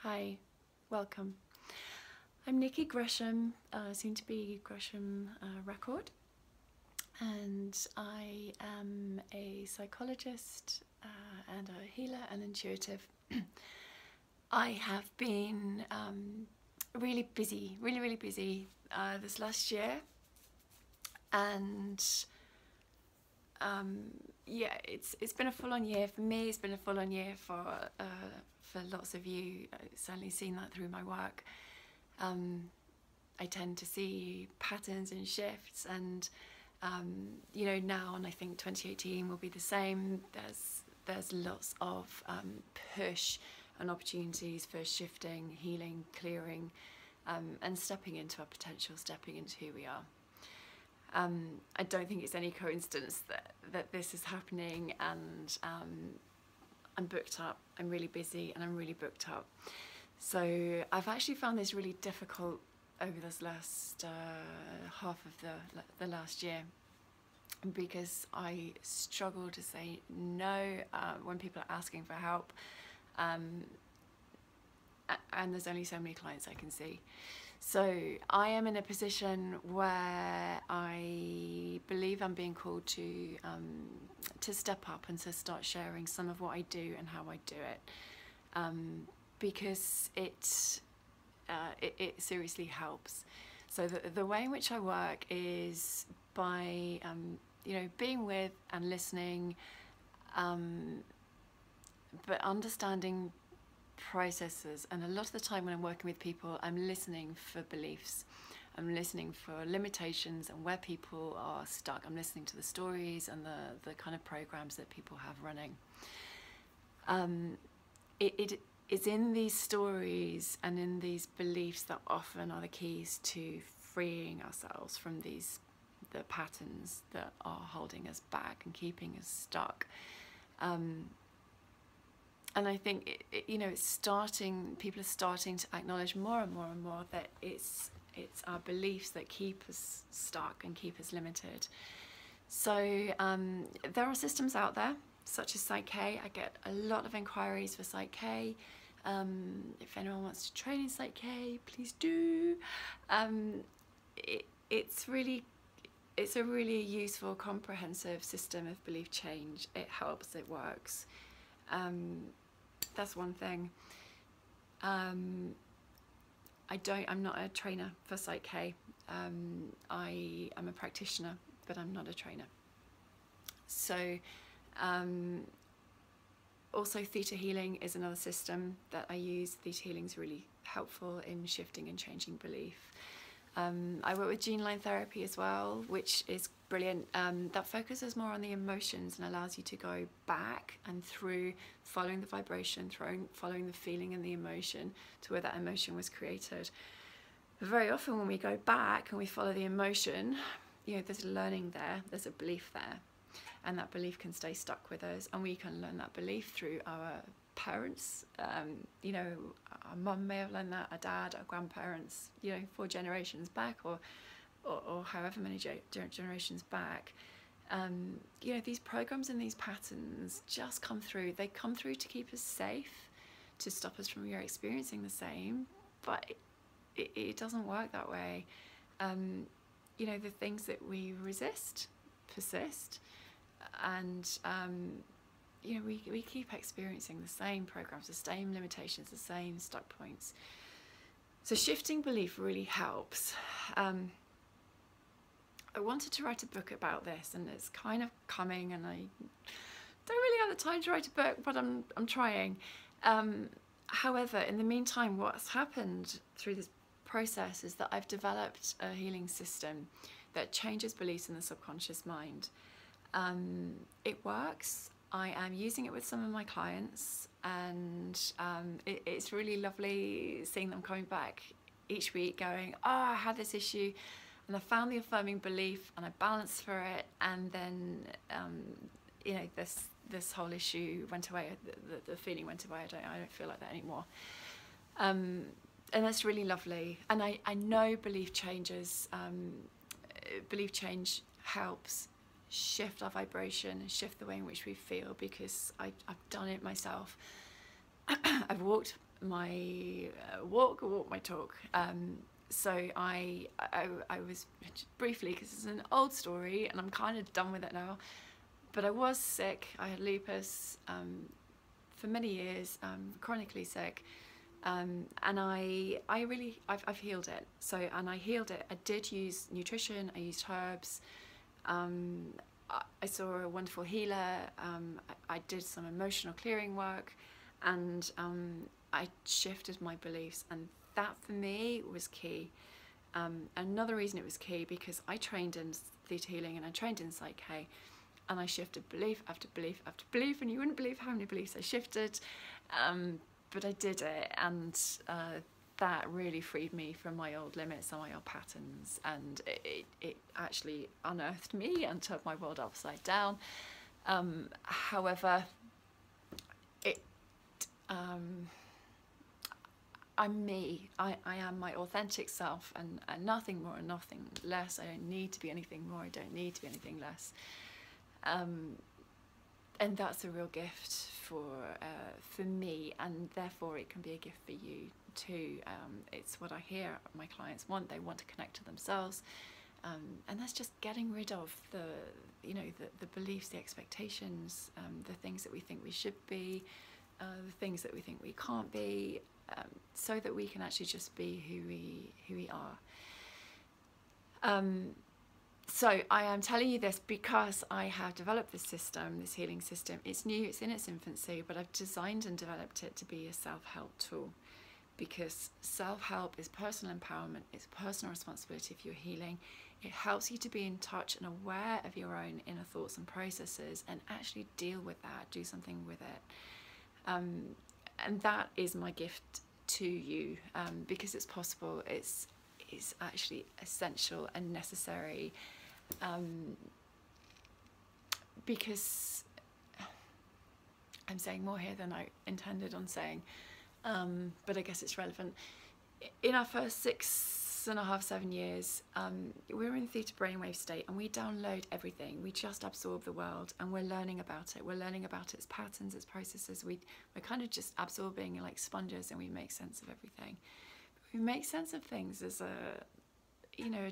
Hi, welcome. I'm Nikki Gresham, soon to be Gresham-Record, and I am a psychologist and a healer and intuitive. I have been really busy this last year, and yeah, it's been a full-on year for me. It's been a full-on year for lots of you. I've certainly seen that through my work. I tend to see patterns and shifts, and you know, now, and I think 2018 will be the same. There's lots of push and opportunities for shifting, healing, clearing, and stepping into our potential, stepping into who we are. I don't think it's any coincidence that this is happening, and I'm booked up. I'm really busy and I'm really booked up. So I've actually found this really difficult over this last half of the last year, because I struggle to say no when people are asking for help, and there's only so many clients I can see. So I am in a position where I believe I'm being called to step up and to start sharing some of what I do and how I do it, because it seriously helps. So the way in which I work is by you know, being with and listening, but understanding processes. And a lot of the time when I'm working with people, I'm listening for beliefs, I'm listening for limitations and where people are stuck. I'm listening to the stories and the kind of programs that people have running. It's in these stories and in these beliefs that often are the keys to freeing ourselves from the patterns that are holding us back and keeping us stuck. And I think you know, people are starting to acknowledge more and more and more that it's our beliefs that keep us stuck and keep us limited. So there are systems out there such as Psych-K. I get a lot of inquiries for Psych-K. If anyone wants to train in Psych-K, please do. It's a really useful, comprehensive system of belief change. It helps, it works. That's one thing. I'm not a trainer for Psych-K. I am a practitioner, but I'm not a trainer. So also theta healing is another system that I use. Theta healing is really helpful in shifting and changing belief. I work with gene line therapy as well, which is brilliant. That focuses more on the emotions and allows you to go back and through, following the vibration, following the feeling and the emotion to where that emotion was created. But very often when we go back and we follow the emotion, you know, there's a learning there, there's a belief there, and that belief can stay stuck with us, and we can learn that belief through our parents. You know, our mum may have learned that, our dad, our grandparents, you know, 4 generations back, or however many generations back. You know, these programs and these patterns just come through. They come through to keep us safe, to stop us from experiencing the same, but it doesn't work that way. You know, the things that we resist persist, and you know, we keep experiencing the same programs, the same limitations, the same stuck points. So shifting belief really helps. I wanted to write a book about this, and it's kind of coming, and I don't really have the time to write a book, but I'm trying. However, in the meantime, what's happened through this process is that I've developed a healing system that changes beliefs in the subconscious mind. It works. I am using it with some of my clients, and it's really lovely seeing them coming back each week going, oh, I had this issue and I found the affirming belief and I balanced for it, and then you know, this whole issue went away, the feeling went away. I don't feel like that anymore. And that's really lovely. And I know belief changes, belief change helps shift our vibration and shift the way in which we feel, because I've done it myself. I've walked my walk or walk my talk. So I was briefly, because it's an old story and I'm kind of done with it now, but I was sick. I had lupus for many years, chronically sick, and I've healed it. So, and I healed it. I did use nutrition. I used herbs. I saw a wonderful healer. I did some emotional clearing work, and I shifted my beliefs, and that for me was key. Another reason it was key, because I trained in theta healing and I trained in Psych K, and I shifted belief after belief after belief, and you wouldn't believe how many beliefs I shifted, but I did it, and that really freed me from my old limits and my old patterns, and it actually unearthed me and turned my world upside down. However, I'm me. I am my authentic self, and nothing more and nothing less. I don't need to be anything more. I don't need to be anything less. And that's a real gift for me, and therefore it can be a gift for you too. It's what I hear my clients want. They want to connect to themselves, and that's just getting rid of the beliefs, the expectations, the things that we think we should be, the things that we think we can't be, so that we can actually just be who we are. So I am telling you this because I have developed this system, this healing system. It's new, it's in its infancy, but I've designed and developed it to be a self-help tool, because self-help is personal empowerment. It's personal responsibility for your healing. It helps you to be in touch and aware of your own inner thoughts and processes, and actually deal with that, do something with it. And that is my gift to you, because it's possible. It's actually essential and necessary, because I'm saying more here than I intended on saying, but I guess it's relevant. In our first 6.5, 7 years, we're in the theta brainwave state, and we download everything. We just absorb the world, and we're learning about it. We're learning about its patterns, its processes. We're kind of just absorbing like sponges, and we make sense of everything. We make sense of things as a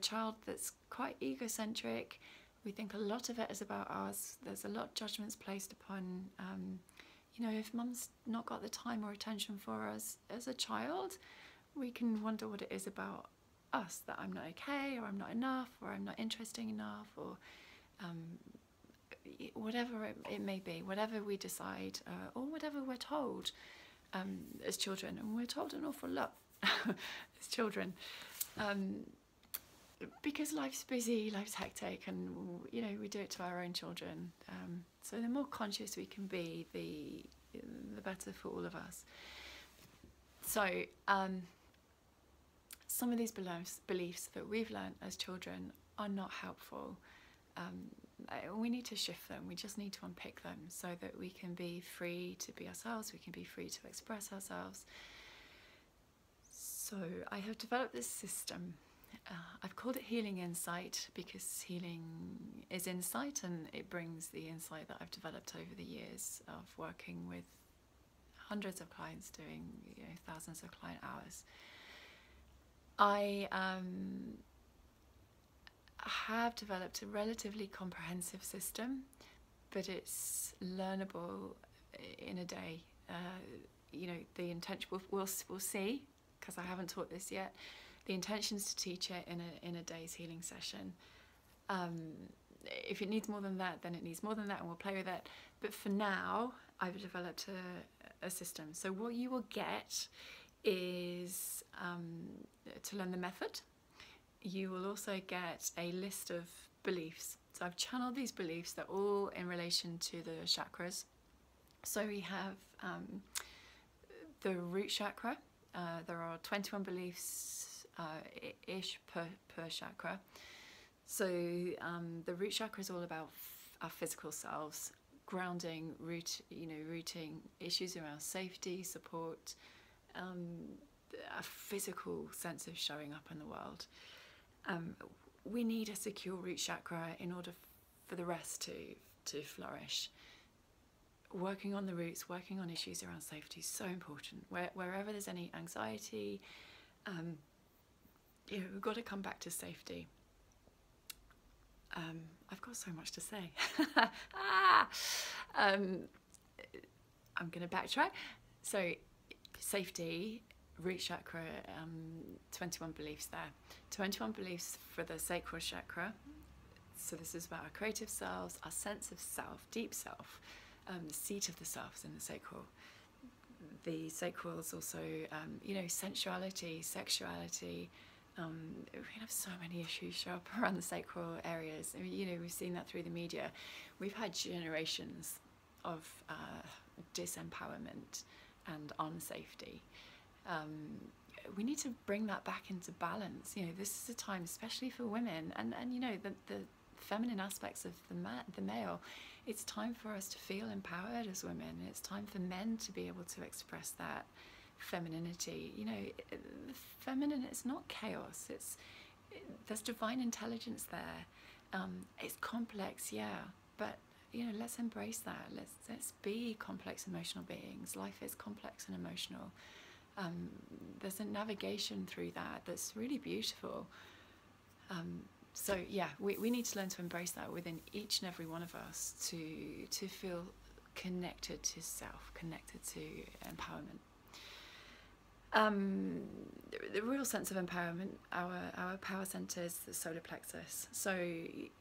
child that's quite egocentric. We think a lot of it is about us. There's a lot of judgments placed upon, if mum's not got the time or attention for us as a child, we can wonder what it is about us, that I'm not okay, or I'm not enough, or I'm not interesting enough, or whatever it may be, whatever we decide, or whatever we're told as children. And we're told an awful lot as children, because life's busy, life's hectic, and we do it to our own children. So the more conscious we can be, the better for all of us. So some of these beliefs that we've learned as children are not helpful. We need to shift them. We just need to unpick them, so that we can be free to be ourselves. We can be free to express ourselves. So I have developed this system. I've called it Healing InSight, because healing is insight, and it brings the insight that I've developed over the years of working with hundreds of clients, doing thousands of client hours. I have developed a relatively comprehensive system, but it's learnable in a day. The intention, we'll see, because I haven't taught this yet. The intention is to teach it in a day's healing session. If it needs more than that, then it needs more than that, and we'll play with it. But for now, I've developed a system. So what you will get is, to learn the method, you will also get a list of beliefs. So I've channeled these beliefs. They're all in relation to the chakras. So we have the root chakra. There are 21 beliefs ish per chakra. So the root chakra is all about our physical selves, grounding, rooting issues around safety, support, a physical sense of showing up in the world. We need a secure root chakra in order for the rest to flourish. working on the roots, working on issues around safety is so important. Wherever there's any anxiety, we've got to come back to safety. I've got so much to say. I'm going to backtrack. So, safety, root chakra, 21 beliefs there. 21 beliefs for the sacral chakra. So this is about our creative selves, our sense of self, deep self, the seat of the self is in the sacral. The sacral is also, sensuality, sexuality. We have so many issues show up around the sacral areas. We've seen that through the media. We've had generations of disempowerment and unsafety. We need to bring that back into balance. This is a time, especially for women, and the feminine aspects of the male. It's time for us to feel empowered as women. It's time for men to be able to express that femininity. Feminine is not chaos. There's divine intelligence there. It's complex, yeah, but let's embrace that. Let's be complex emotional beings. Life is complex and emotional. There's a navigation through that that's really beautiful. So yeah, we need to learn to embrace that within each and every one of us to feel connected to self, connected to empowerment. The real sense of empowerment, our power centers, the solar plexus. So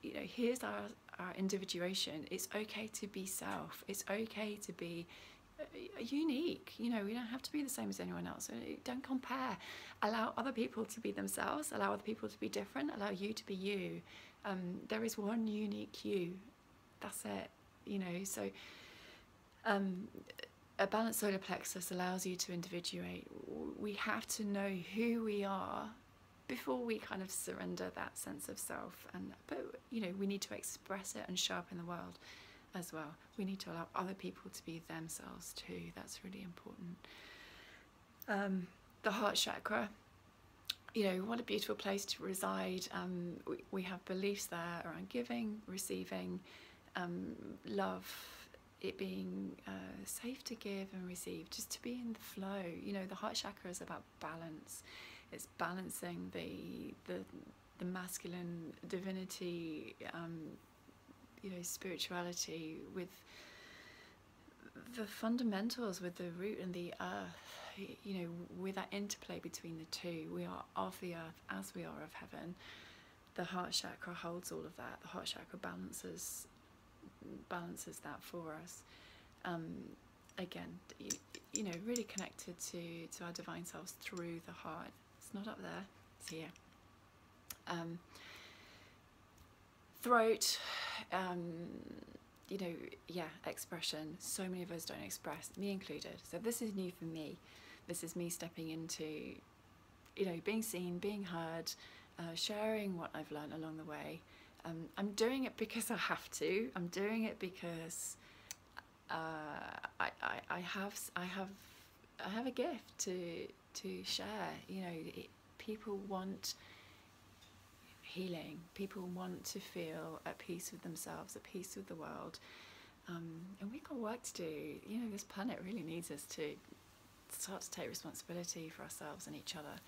here's our individuation. It's okay to be self. It's okay to be unique. We don't have to be the same as anyone else. Don't compare. Allow other people to be themselves. Allow other people to be different. Allow you to be you. There is one unique you. That's it. So a balanced solar plexus allows you to individuate. We have to know who we are before we kind of surrender that sense of self. But we need to express it and show up in the world as well. We need to allow other people to be themselves too. That's really important. The heart chakra, what a beautiful place to reside. We have beliefs there around giving, receiving, love, it being safe to give and receive, just to be in the flow. The heart chakra is about balance. It's balancing the masculine divinity, spirituality with the fundamentals, with the root and the earth, with that interplay between the two. We are of the earth as we are of heaven. The heart chakra holds all of that. The heart chakra balances that for us. Again, really connected to our divine selves through the heart. It's not up there, it's here. Throat, expression. So many of us don't express, me included. So this is new for me. This is me stepping into, being seen, being heard, sharing what I've learned along the way. I'm doing it because I have to. I'm doing it because I have a gift to share. People want healing. People want to feel at peace with themselves, at peace with the world, and we've got work to do. This planet really needs us to start to take responsibility for ourselves and each other.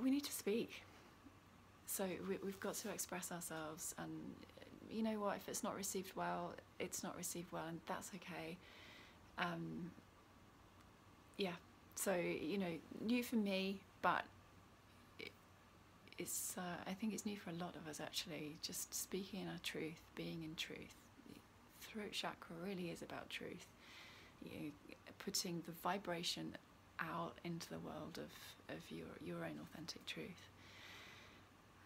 We need to speak. So we've got to express ourselves, and you know what, if it's not received well, it's not received well, and that's okay. So new for me, but it's I think it's new for a lot of us, actually, just speaking our truth, being in truth. Throat chakra really is about truth. Putting the vibration out into the world of your own authentic truth.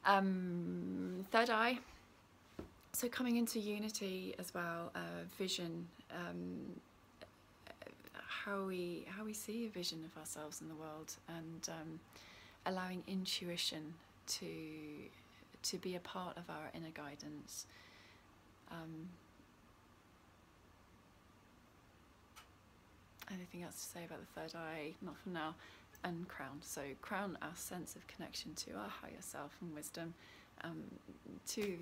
Third eye, so coming into unity as well, vision, how we see a vision of ourselves in the world, and allowing intuition to be a part of our inner guidance. Anything else to say about the third eye? Not for now. And crown. So crown, our sense of connection to our higher self and wisdom, to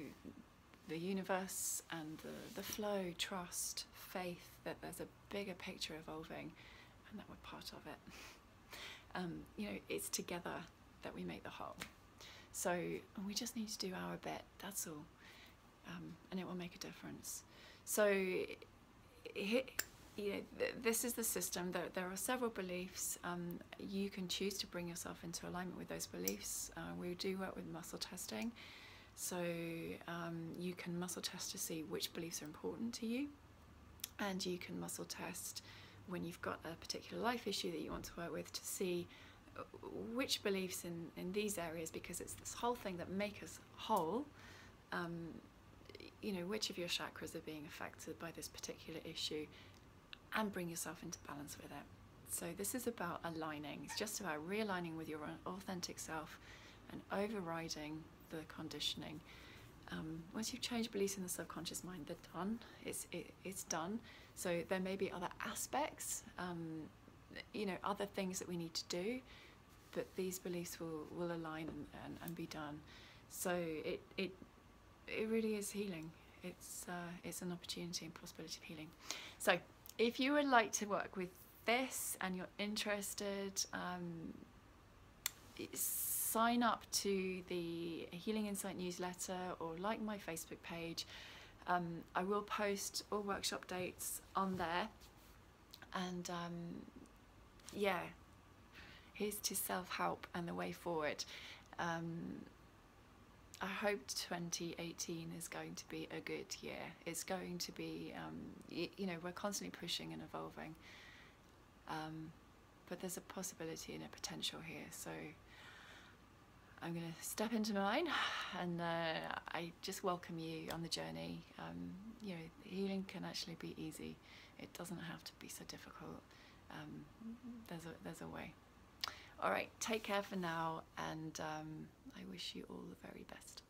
the universe and the flow, trust, faith that there's a bigger picture evolving, and that we're part of it. You know, it's together that we make the whole. So we just need to do our bit, that's all, and it will make a difference. So you know, this is the system. There are several beliefs. You can choose to bring yourself into alignment with those beliefs. We do work with muscle testing, so you can muscle test to see which beliefs are important to you, and you can muscle test when you've got a particular life issue that you want to work with to see which beliefs in these areas, because it's this whole thing that make us whole, you know, which of your chakras are being affected by this particular issue, and bring yourself into balance with it. So this is about aligning. It's just about realigning with your authentic self and overriding the conditioning. Once you've changed beliefs in the subconscious mind, they're done. It's done. So there may be other aspects, you know, other things that we need to do, but these beliefs will align and be done. So it really is healing. It's an opportunity and possibility of healing. So if you would like to work with this and you're interested, sign up to the Healing InSight newsletter or like my Facebook page. I will post all workshop dates on there, and yeah, here's to self-help and the way forward. I hope 2018 is going to be a good year. It's going to be, you know, we're constantly pushing and evolving, but there's a possibility and a potential here. So I'm going to step into mine, and I just welcome you on the journey. You know, healing can actually be easy. It doesn't have to be so difficult. There's a way. All right, take care for now, and I wish you all the very best.